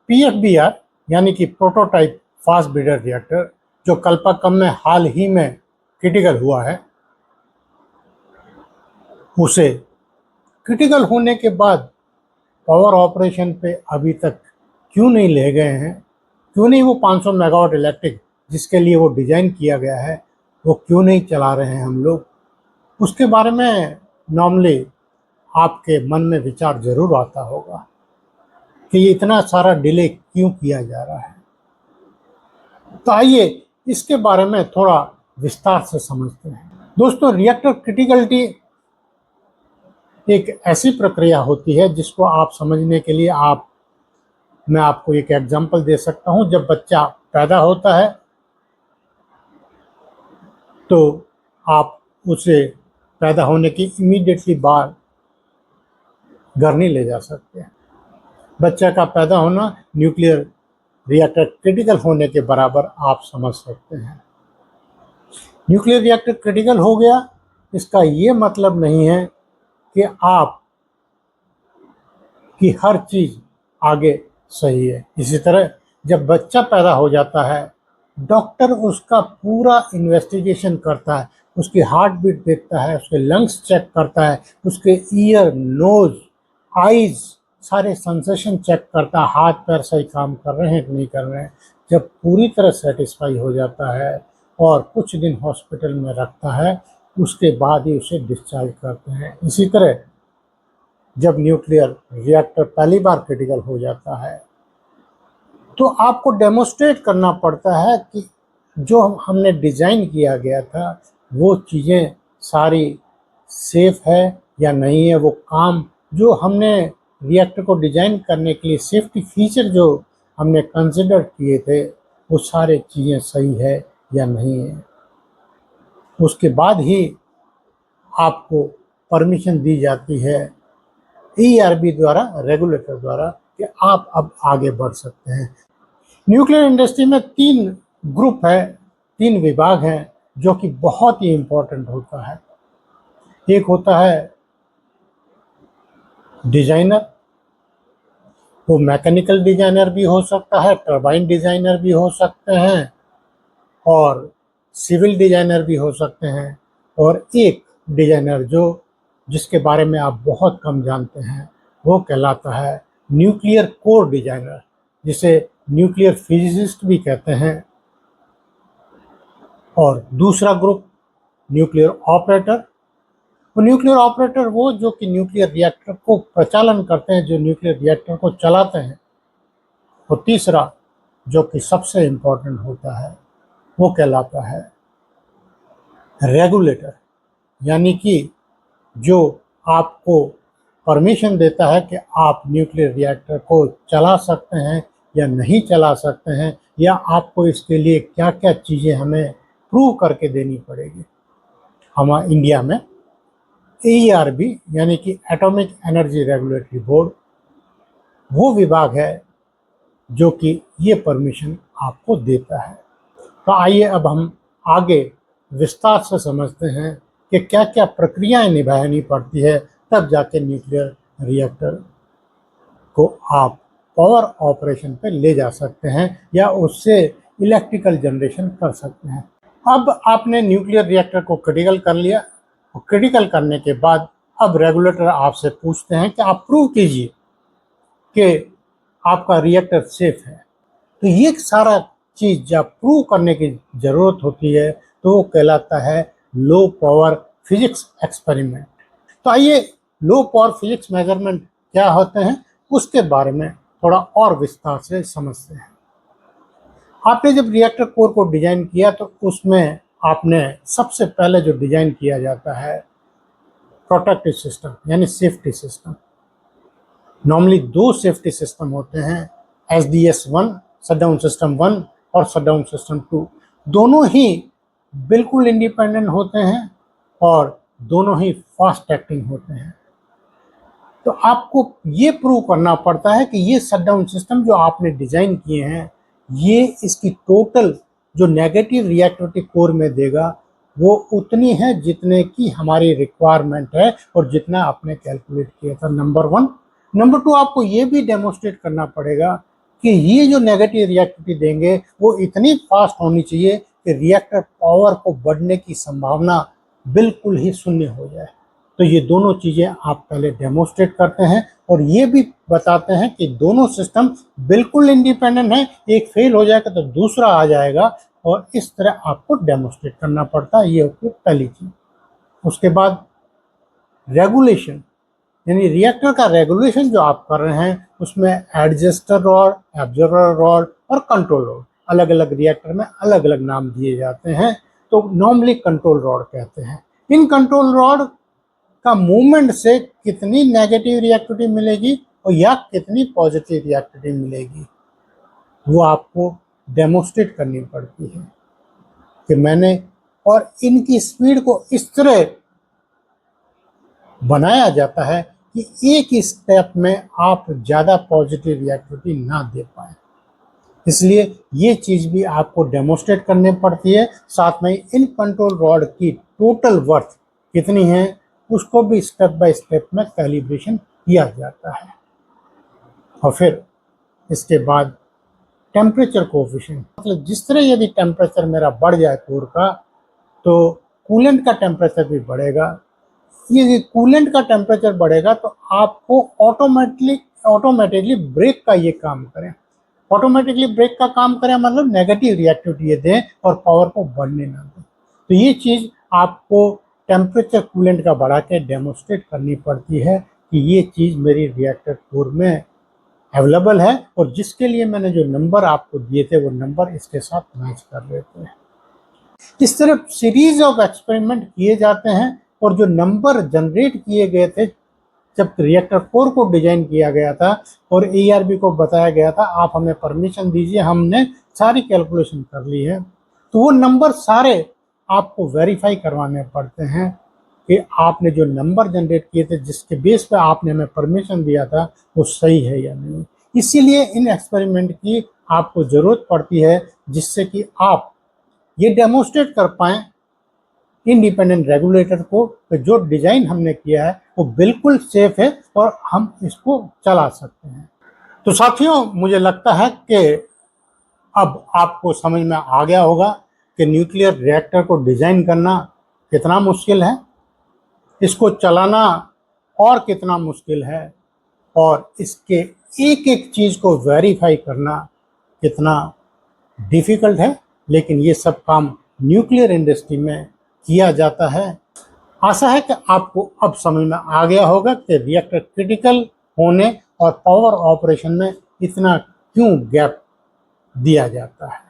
PFBR यानी कि prototype fast breeder reactor, जो कल्पाकम में हाल ही में क्रिटिकल हुआ है, उसे क्रिटिकल होने के बाद पावर ऑपरेशन पे अभी तक क्यों नहीं ले गए हैं, क्यों नहीं वो 500 मेगावाट इलेक्ट्रिक जिसके लिए वो डिज़ाइन किया गया है वो क्यों नहीं चला रहे हैं हम लोग, उसके बारे में नॉर्मली आपके मन में विचार जरूर आता होगा कि ये इतना सारा डिले क्यों किया जा रहा है। तो आइए इसके बारे में थोड़ा विस्तार से समझते हैं। दोस्तों, रिएक्टर क्रिटिकलिटी एक ऐसी प्रक्रिया होती है जिसको आप समझने के लिए मैं आपको एक एग्जांपल दे सकता हूं। जब बच्चा पैदा होता है तो आप उसे पैदा होने की इमीडिएटली बाद घर नहीं ले जा सकते। बच्चा का पैदा होना न्यूक्लियर रिएक्टर क्रिटिकल होने के बराबर आप समझ सकते हैं। न्यूक्लियर रिएक्टर क्रिटिकल हो गया, इसका ये मतलब नहीं है कि आप की हर चीज आगे सही है। इसी तरह जब बच्चा पैदा हो जाता है, डॉक्टर उसका पूरा इन्वेस्टिगेशन करता है, उसकी हार्ट बीट देखता है, उसके लंग्स चेक करता है, उसके ईयर, नोज, आईज सारे सेंसेशन चेक करता है, हाथ पैर सही काम कर रहे हैं कि नहीं कर रहे हैं। जब पूरी तरह सेटिस्फाई हो जाता है और कुछ दिन हॉस्पिटल में रखता है, उसके बाद ही उसे डिस्चार्ज करते हैं। इसी तरह जब न्यूक्लियर रिएक्टर पहली बार क्रिटिकल हो जाता है तो आपको डेमोस्ट्रेट करना पड़ता है कि जो हमने डिज़ाइन किया गया था वो चीज़ें सारी सेफ है या नहीं है। वो काम जो हमने रिएक्टर को डिज़ाइन करने के लिए सेफ्टी फीचर जो हमने कंसिडर किए थे वो सारे चीज़ें सही है या नहीं है। उसके बाद ही आपको परमिशन दी जाती है ERB द्वारा, रेगुलेटर द्वारा, कि आप अब आगे बढ़ सकते हैं। न्यूक्लियर इंडस्ट्री में 3 ग्रुप है, 3 विभाग हैं जो कि बहुत ही इम्पोर्टेंट होता है। एक होता है डिजाइनर, वो मैकेनिकल डिजाइनर भी हो सकता है, टरबाइन डिजाइनर भी हो सकते हैं और सिविल डिजाइनर भी हो सकते हैं। और एक डिजाइनर जिसके बारे में आप बहुत कम जानते हैं, वो कहलाता है न्यूक्लियर कोर डिजाइनर, जिसे न्यूक्लियर फिजिसिस्ट भी कहते हैं। और दूसरा group nuclear operator. Nuclear operator वो जो कि न्यूक्लियर रिएक्टर को प्रचालन करते हैं, जो न्यूक्लियर रिएक्टर को चलाते हैं। और तीसरा जो कि सबसे इम्पोर्टेंट होता है वो कहलाता है रेगुलेटर, यानी कि जो आपको परमिशन देता है कि आप न्यूक्लियर रिएक्टर को चला सकते हैं या नहीं चला सकते हैं, या आपको इसके लिए क्या क्या चीज़ें हमें प्रूव करके देनी पड़ेगी। हमारे इंडिया में AERB यानी कि एटॉमिक एनर्जी रेगुलेटरी बोर्ड वो विभाग है जो कि ये परमिशन आपको देता है। तो आइए अब हम आगे विस्तार से समझते हैं कि क्या क्या प्रक्रियाएं निभानी पड़ती है, तब जाके न्यूक्लियर रिएक्टर को आप पावर ऑपरेशन पे ले जा सकते हैं या उससे इलेक्ट्रिकल जनरेशन कर सकते हैं। अब आपने न्यूक्लियर रिएक्टर को क्रिटिकल कर लिया, और क्रिटिकल करने के बाद अब रेगुलेटर आपसे पूछते हैं कि आप प्रूव कीजिए कि आपका रिएक्टर सेफ है। तो ये सारा चीज़ जब प्रूव करने की ज़रूरत होती है तो वो कहलाता है लो पावर फिजिक्स एक्सपेरिमेंट। तो आइए लो पावर फिजिक्स मेजरमेंट क्या होते हैं उसके बारे में थोड़ा और विस्तार से समझते हैं। आपने जब रिएक्टर कोर को डिजाइन किया तो उसमें आपने सबसे पहले जो डिजाइन किया जाता है प्रोटेक्टिव सिस्टम यानी safety system. Normally 2 safety system होते हैं, SDS-1 शटडाउन सिस्टम 1 और शटडाउन सिस्टम 2। दोनों ही बिल्कुल इंडिपेंडेंट होते हैं और दोनों ही फास्ट एक्टिंग होते हैं। तो आपको ये प्रूव करना पड़ता है कि ये शटडाउन सिस्टम जो आपने डिजाइन किए हैं, ये इसकी टोटल जो नेगेटिव रिएक्टिविटी कोर में देगा वो उतनी है जितने की हमारी रिक्वायरमेंट है और जितना आपने कैलकुलेट किया था, नंबर 1। नंबर 2, आपको ये भी डेमोस्ट्रेट करना पड़ेगा कि ये जो नेगेटिव रिएक्टिविटी देंगे वो इतनी फास्ट होनी चाहिए कि रिएक्टर पावर को बढ़ने की संभावना बिल्कुल ही शून्य हो जाए। तो ये दोनों चीज़ें आप पहले डेमोस्ट्रेट करते हैं और ये भी बताते हैं कि दोनों सिस्टम बिल्कुल इंडिपेंडेंट हैं, एक फेल हो जाएगा तो दूसरा आ जाएगा, और इस तरह आपको डेमोस्ट्रेट करना पड़ता है। ये होती है पहली चीज़। उसके बाद रेगुलेशन, यानी रिएक्टर का रेगुलेशन जो आप कर रहे हैं उसमें एडजस्टर रॉड, एब्जॉर्बर रॉड और कंट्रोल रॉड, अलग अलग रिएक्टर में अलग अलग नाम दिए जाते हैं, तो नॉर्मली कंट्रोल रॉड कहते हैं। इन कंट्रोल रॉड का मूवमेंट से कितनी नेगेटिव रिएक्टिविटी मिलेगी और या कितनी पॉजिटिव रिएक्टिविटी मिलेगी वो आपको डेमोस्ट्रेट करनी पड़ती है कि मैंने, और इनकी स्पीड को इस तरह बनाया जाता है कि एक स्टेप में आप ज़्यादा पॉजिटिव रिएक्टिविटी ना दे पाए, इसलिए ये चीज़ भी आपको डेमोस्ट्रेट करनी पड़ती है। साथ में इन कंट्रोल रॉड की टोटल वर्थ कितनी है उसको भी स्टेप बाय स्टेप में कैलिब्रेशन किया जाता है। और फिर इसके बाद टेम्परेचर कोएफिशिएंट, मतलब जिस तरह यदि टेम्परेचर मेरा बढ़ जाए कोर का तो कूलेंट का टेम्परेचर भी बढ़ेगा। ये कूलेंट का टेम्परेचर बढ़ेगा तो आपको ऑटोमेटिकली ब्रेक का ये काम करें। ऑटोमेटिकली ब्रेक का काम करें मतलब नेगेटिव रिएक्टिविटी दें और पावर को बढ़ने ना दें। तो ये चीज़ आपको टेम्परेचर कूलेंट का बढ़ा के डेमोस्ट्रेट करनी पड़ती है कि ये चीज़ मेरी रिएक्टर कोर में अवेलेबल है, और जिसके लिए मैंने जो नंबर आपको दिए थे वो नंबर इसके साथ मैच कर रहे थे। इस तरह सीरीज ऑफ एक्सपेरिमेंट किए जाते हैं, और जो नंबर जनरेट किए गए थे जब रिएक्टर कोर को डिजाइन किया गया था और ERB को बताया गया था आप हमें परमिशन दीजिए, हमने सारी कैलकुलेशन कर ली है, तो वो नंबर सारे आपको वेरीफाई करवाने पड़ते हैं कि आपने जो नंबर जनरेट किए थे जिसके बेस पे आपने हमें परमिशन दिया था वो सही है या नहीं। इसीलिए इन एक्सपेरिमेंट की आपको ज़रूरत पड़ती है जिससे कि आप ये डेमोस्ट्रेट कर पाएँ इंडिपेंडेंट रेगुलेटर को कि जो डिज़ाइन हमने किया है वो बिल्कुल सेफ है और हम इसको चला सकते हैं। तो साथियों, मुझे लगता है कि अब आपको समझ में आ गया होगा कि न्यूक्लियर रिएक्टर को डिज़ाइन करना कितना मुश्किल है, इसको चलाना और कितना मुश्किल है, और इसके एक एक चीज़ को वेरीफाई करना कितना डिफ़िकल्ट है, लेकिन ये सब काम न्यूक्लियर इंडस्ट्री में किया जाता है। आशा है कि आपको अब समझ में आ गया होगा कि रिएक्टर क्रिटिकल होने और पावर ऑपरेशन में इतना क्यों गैप दिया जाता है।